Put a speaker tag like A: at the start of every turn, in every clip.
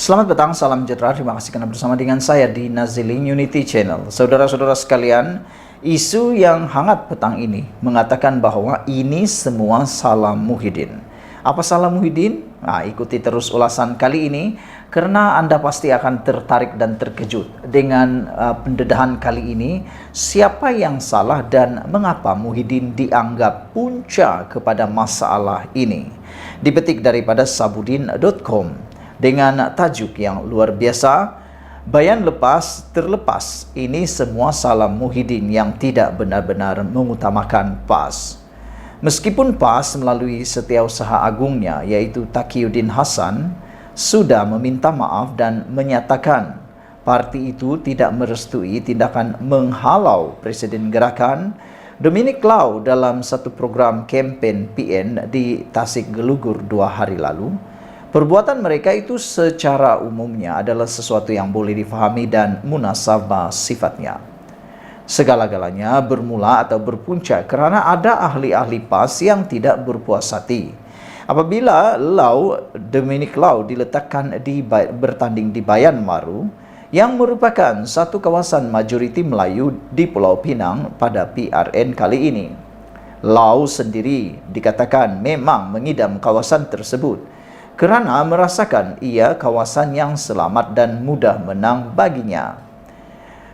A: Selamat petang, salam sejahtera. Terima kasih karena bersama dengan saya di Naziling Unity Channel. Saudara-saudara sekalian, isu yang hangat petang ini mengatakan bahwa ini semua salah Muhyiddin. Apa salah Muhyiddin? Nah, ikuti terus ulasan kali ini karena Anda pasti akan tertarik dan terkejut dengan pendedahan kali ini. Siapa yang salah dan mengapa Muhyiddin dianggap punca kepada masalah ini? Dipetik daripada sabudin.com. Dengan tajuk yang luar biasa, bayan lepas terlepas, ini semua salah Muhyiddin yang tidak benar-benar mengutamakan PAS. Meskipun PAS melalui setiausaha agungnya yaitu Taqiyuddin Hasan sudah meminta maaf dan menyatakan parti itu tidak merestui tindakan menghalau Presiden Gerakan Dominic Lau dalam satu program kempen PN di Tasik Gelugur 2 hari lalu. Perbuatan mereka itu secara umumnya adalah sesuatu yang boleh difahami dan munasabah sifatnya. Segala-galanya bermula atau berpunca kerana ada ahli-ahli PAS yang tidak berpuas hati. Apabila Dominic Lau diletakkan bertanding di Bayan Maru, yang merupakan satu kawasan majoriti Melayu di Pulau Pinang pada PRN kali ini. Lau sendiri dikatakan memang mengidam kawasan tersebut kerana merasakan ia kawasan yang selamat dan mudah menang baginya.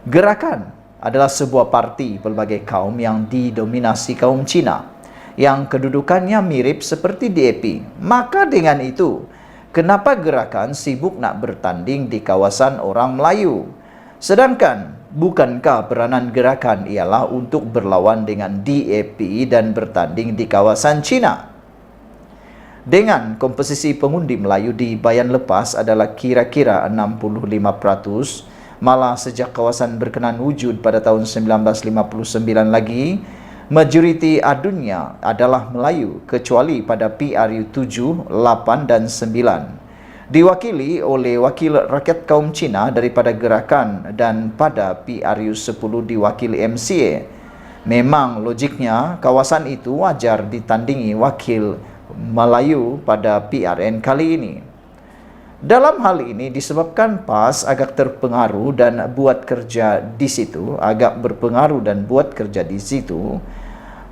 A: Gerakan adalah sebuah parti pelbagai kaum yang didominasi kaum Cina, yang kedudukannya mirip seperti DAP. Maka dengan itu, kenapa Gerakan sibuk nak bertanding di kawasan orang Melayu? Sedangkan, bukankah peranan Gerakan ialah untuk berlawan dengan DAP dan bertanding di kawasan Cina? Dengan komposisi pengundi Melayu di Bayan Lepas adalah kira-kira 65%, malah sejak kawasan berkenaan wujud pada tahun 1959 lagi, majoriti adunnya adalah Melayu kecuali pada PRU 7, 8 dan 9. Diwakili oleh wakil rakyat kaum Cina daripada Gerakan dan pada PRU 10 diwakili MCA. Memang logiknya kawasan itu wajar ditandingi wakil Melayu pada PRN kali ini. Dalam hal ini disebabkan PAS agak terpengaruh dan buat kerja di situ,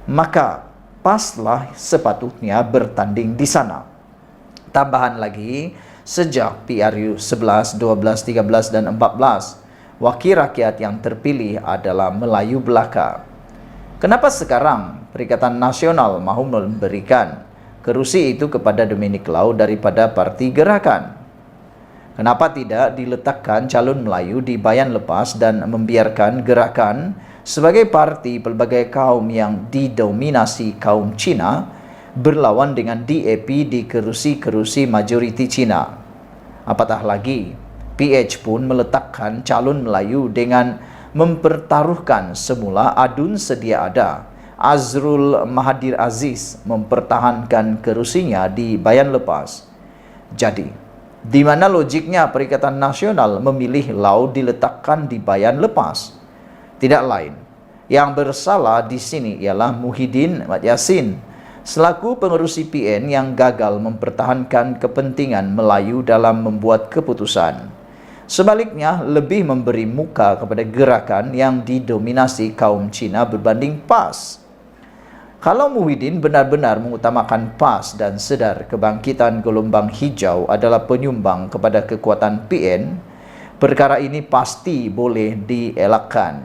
A: maka PASlah sepatutnya bertanding di sana. Tambahan lagi, sejak PRU 11, 12, 13 dan 14, wakil rakyat yang terpilih adalah Melayu belaka. Kenapa sekarang Perikatan Nasional mahu memberikan kerusi itu kepada Dominic Lau daripada Parti Gerakan? Kenapa tidak diletakkan calon Melayu di Bayan Lepas dan membiarkan Gerakan sebagai parti pelbagai kaum yang didominasi kaum Cina berlawan dengan DAP di kerusi-kerusi majoriti Cina? Apatah lagi, PH pun meletakkan calon Melayu dengan mempertaruhkan semula adun sedia ada. Azrul Mahathir Aziz mempertahankan kerusinya di Bayan Lepas. Jadi, di mana logiknya Perikatan Nasional memilih Lau diletakkan di Bayan Lepas? Tidak lain. Yang bersalah di sini ialah Muhyiddin Mat Yassin selaku pengerusi PN yang gagal mempertahankan kepentingan Melayu dalam membuat keputusan. Sebaliknya, lebih memberi muka kepada Gerakan yang didominasi kaum Cina berbanding PAS. Kalau Muhyiddin benar-benar mengutamakan PAS dan sedar kebangkitan gelombang hijau adalah penyumbang kepada kekuatan PN, perkara ini pasti boleh dielakkan.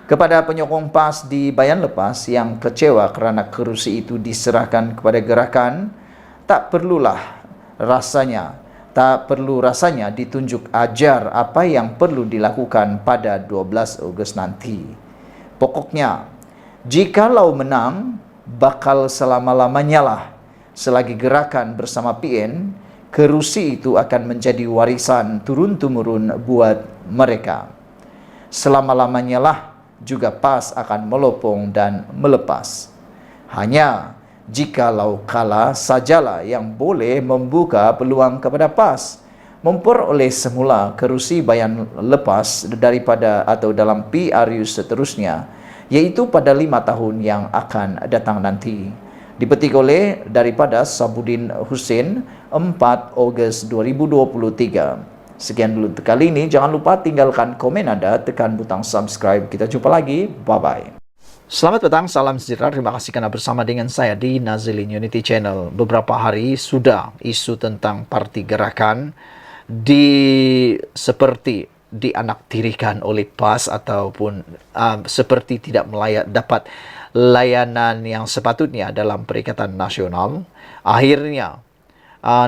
A: Kepada penyokong PAS di Bayan Lepas yang kecewa kerana kerusi itu diserahkan kepada Gerakan, tak perlu rasanya ditunjuk ajar apa yang perlu dilakukan pada 12 Ogos nanti. Pokoknya, jikalau menang, bakal selama-lamanya lah. Selagi Gerakan bersama PN, kerusi itu akan menjadi warisan turun-temurun buat mereka. Selama-lamanya lah juga PAS akan melopong dan melepas. Hanya jikalau kalah sajalah yang boleh membuka peluang kepada PAS memperoleh semula kerusi Bayan Lepas daripada atau dalam PRU seterusnya, yaitu pada 5 tahun yang akan datang nanti. Dipetik oleh daripada Sabudin Hussein 4 Ogos 2023. Sekian dulu untuk kali ini. Jangan lupa tinggalkan komen Anda, tekan butang subscribe. Kita jumpa lagi. Bye-bye. Selamat petang, salam sejahtera. Terima kasih karena bersama dengan saya di Nazilin Unity Channel. Beberapa hari sudah isu tentang parti gerakan seperti dianaktirikan oleh PAS ataupun seperti tidak dapat layanan yang sepatutnya dalam Perikatan Nasional. Akhirnya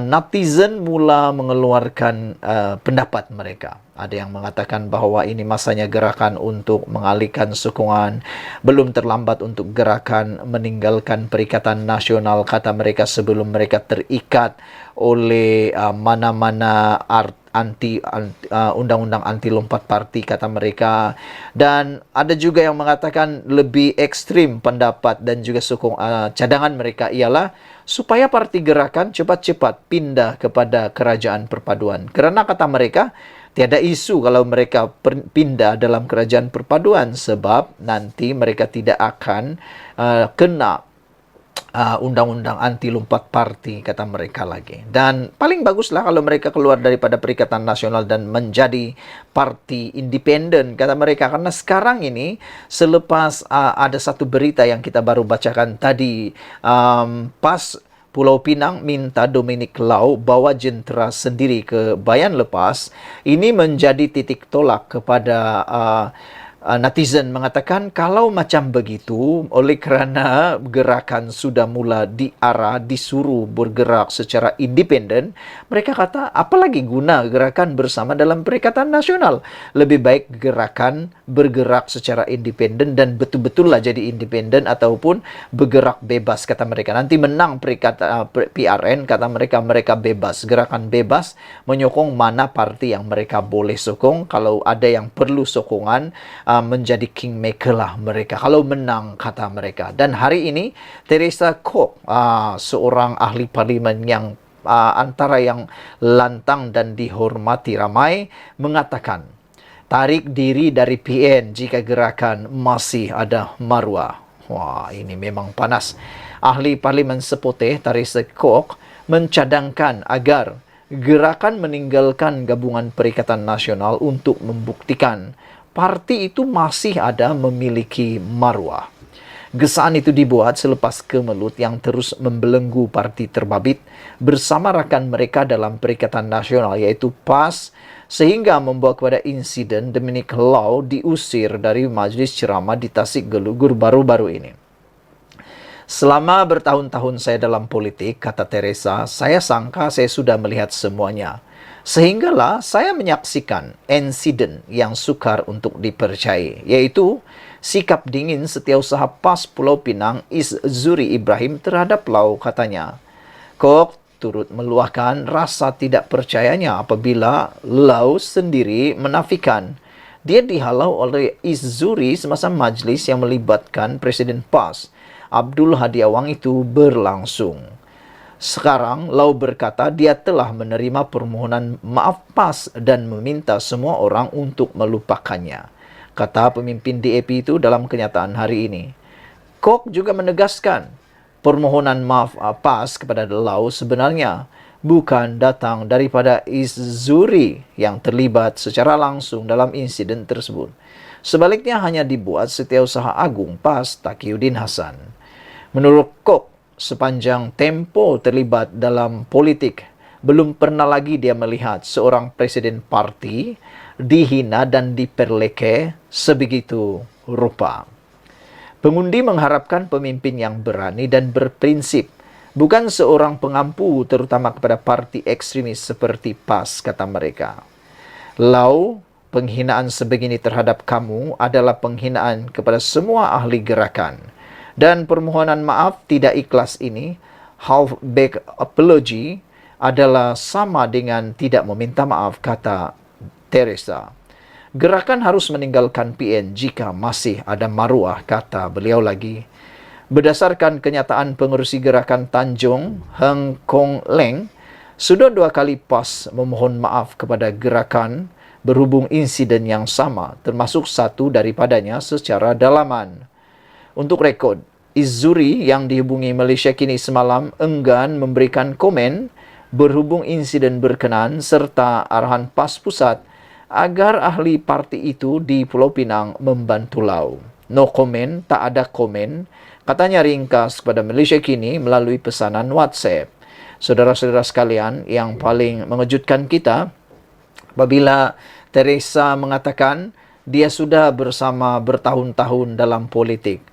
A: netizen mula mengeluarkan pendapat mereka. Ada yang mengatakan bahwa ini masanya gerakan untuk mengalihkan sokongan. Belum terlambat untuk gerakan meninggalkan Perikatan Nasional, kata mereka, sebelum mereka terikat oleh mana-mana undang-undang anti lompat parti, kata mereka. Dan ada juga yang mengatakan lebih ekstrim pendapat dan juga cadangan mereka ialah supaya parti gerakan cepat-cepat pindah kepada kerajaan perpaduan. Karena kata mereka, tiada isu kalau mereka pindah dalam kerajaan perpaduan, sebab nanti mereka tidak akan kena undang-undang anti lompat parti, kata mereka lagi. Dan paling baguslah kalau mereka keluar daripada Perikatan Nasional dan menjadi parti independen, kata mereka. Karena sekarang ini, selepas ada satu berita yang kita baru bacakan tadi, PAS Pulau Pinang minta Dominic Lau bawa jentera sendiri ke Bayan Lepas. Ini menjadi titik tolak kepada netizen, mengatakan kalau macam begitu, oleh kerana gerakan sudah mula disuruh bergerak secara independen, mereka kata apalagi guna gerakan bersama dalam Perikatan Nasional. Lebih baik gerakan bergerak secara independen dan betul-betullah jadi independen ataupun bergerak bebas, kata mereka. Nanti menang PRN, kata mereka, mereka bebas, gerakan bebas menyokong mana parti yang mereka boleh sokong. Kalau ada yang perlu sokongan, menjadi kingmaker lah mereka kalau menang, kata mereka. Dan hari ini Teresa Kok, seorang ahli parlimen yang antara yang lantang dan dihormati ramai, mengatakan tarik diri dari PN jika gerakan masih ada maruah. Wah, ini memang panas. Ahli parlimen seputih Teresa Kok mencadangkan agar gerakan meninggalkan gabungan Perikatan Nasional untuk membuktikan parti itu masih ada memiliki maruah. Gesaan itu dibuat selepas kemelut yang terus membelenggu parti terbabit bersama rakan mereka dalam Perikatan Nasional, yaitu PAS, sehingga membawa kepada insiden Dominic Lau diusir dari majlis ceramah di Tasik Gelugur baru-baru ini. Selama bertahun-tahun saya dalam politik, kata Teresa, saya sangka saya sudah melihat semuanya. Sehinggalah saya menyaksikan insiden yang sukar untuk dipercayai, yaitu sikap dingin setiausaha PAS Pulau Pinang Zuri Ibrahim terhadap Lau, katanya. Kok turut meluahkan rasa tidak percayanya apabila Lau sendiri menafikan dia dihalau oleh Zuri semasa majlis yang melibatkan Presiden PAS Abdul Hadi Awang itu berlangsung. Sekarang Lau berkata dia telah menerima permohonan maaf PAS dan meminta semua orang untuk melupakannya, kata pemimpin DAP itu dalam kenyataan hari ini. Kok juga menegaskan permohonan maaf PAS kepada Lau sebenarnya bukan datang daripada Zuri yang terlibat secara langsung dalam insiden tersebut. Sebaliknya hanya dibuat Setiausaha Agung PAS Taqiyuddin Hasan. Menurut Kok, sepanjang tempo terlibat dalam politik, belum pernah lagi dia melihat seorang presiden parti dihina dan diperleke sebegitu rupa. Pengundi mengharapkan pemimpin yang berani dan berprinsip, bukan seorang pengampu terutama kepada parti ekstremis seperti PAS, kata mereka. Lau, penghinaan sebegini terhadap kamu adalah penghinaan kepada semua ahli gerakan. Dan permohonan maaf tidak ikhlas ini, half-baked apology, adalah sama dengan tidak meminta maaf, kata Teresa. Gerakan harus meninggalkan PN jika masih ada maruah, kata beliau lagi. Berdasarkan kenyataan pengerusi gerakan Tanjung, Heng Kong Leng, sudah 2 kali PAS memohon maaf kepada gerakan berhubung insiden yang sama, termasuk satu daripadanya secara dalaman. Untuk rekod, Zuri yang dihubungi Malaysia Kini semalam enggan memberikan komen berhubung insiden berkenaan serta arahan PAS Pusat agar ahli parti itu di Pulau Pinang membantu Lau. No comment, tak ada komen, katanya ringkas kepada Malaysia Kini melalui pesanan WhatsApp. Saudara-saudara sekalian, yang paling mengejutkan kita apabila Teresa mengatakan dia sudah bersama bertahun-tahun dalam politik.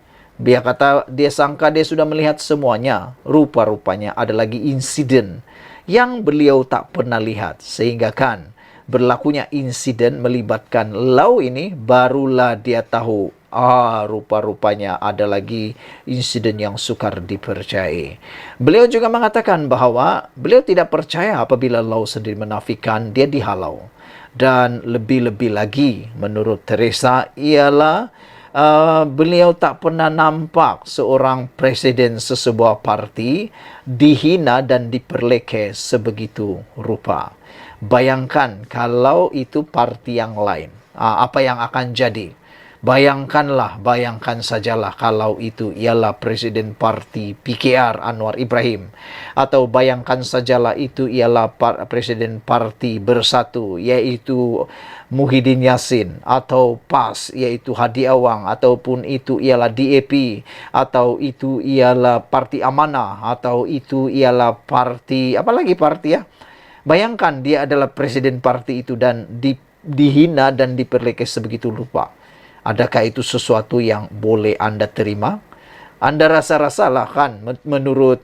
A: Dia kata, dia sangka dia sudah melihat semuanya. Rupa-rupanya ada lagi insiden yang beliau tak pernah lihat. Sehingga kan berlakunya insiden melibatkan Lau ini, barulah dia tahu, rupa-rupanya ada lagi insiden yang sukar dipercayai. Beliau juga mengatakan bahwa beliau tidak percaya apabila Lau sendiri menafikan dia dihalau. Dan lebih-lebih lagi menurut Teresa ialah beliau tak pernah nampak seorang presiden sesebuah parti dihina dan diperlekeh sebegitu rupa. Bayangkan kalau itu parti yang lain, apa yang akan jadi? Bayangkan sajalah kalau itu ialah Presiden Parti PKR Anwar Ibrahim. Atau bayangkan sajalah itu ialah Presiden Parti Bersatu, yaitu Muhyiddin Yassin. Atau PAS, yaitu Hadi Awang. Ataupun itu ialah DAP. Atau itu ialah Parti Amanah. Atau itu ialah parti, apalagi parti ya? Bayangkan dia adalah Presiden Parti itu dan dihina dan diperlekeh sebegitu rupa. Adakah itu sesuatu yang boleh Anda terima? Anda rasa-rasalah kan, menurut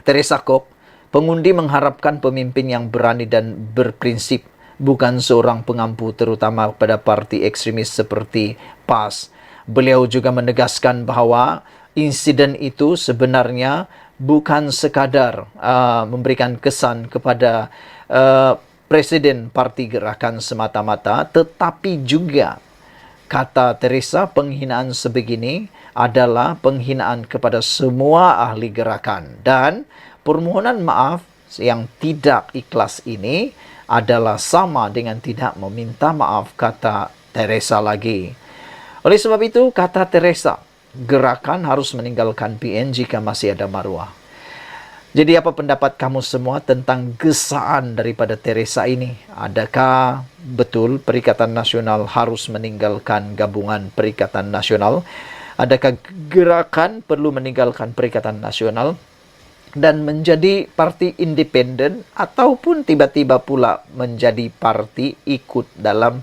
A: Teresa Kok, pengundi mengharapkan pemimpin yang berani dan berprinsip, bukan seorang pengampu terutama pada parti ekstremis seperti PAS. Beliau juga menegaskan bahwa insiden itu sebenarnya bukan sekadar memberikan kesan kepada Presiden Parti Gerakan semata-mata, tetapi juga, kata Teresa, penghinaan sebegini adalah penghinaan kepada semua ahli gerakan. Dan permohonan maaf yang tidak ikhlas ini adalah sama dengan tidak meminta maaf, kata Teresa lagi. Oleh sebab itu, kata Teresa, gerakan harus meninggalkan PN jika masih ada maruah. Jadi apa pendapat kamu semua tentang gesaan daripada Teresa ini? Adakah betul Perikatan Nasional harus meninggalkan gabungan Perikatan Nasional? Adakah gerakan perlu meninggalkan Perikatan Nasional dan menjadi parti independen, ataupun tiba-tiba pula menjadi parti ikut dalam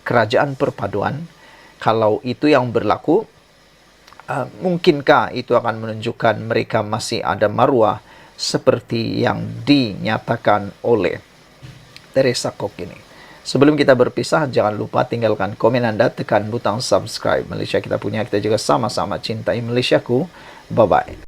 A: kerajaan perpaduan? Kalau itu yang berlaku, mungkinkah itu akan menunjukkan mereka masih ada maruah seperti yang dinyatakan oleh Teresa Kok ini? Sebelum kita berpisah, jangan lupa tinggalkan komen Anda, tekan butang subscribe. Malaysia kita punya, kita juga sama-sama cintai Malaysiaku. Bye-bye.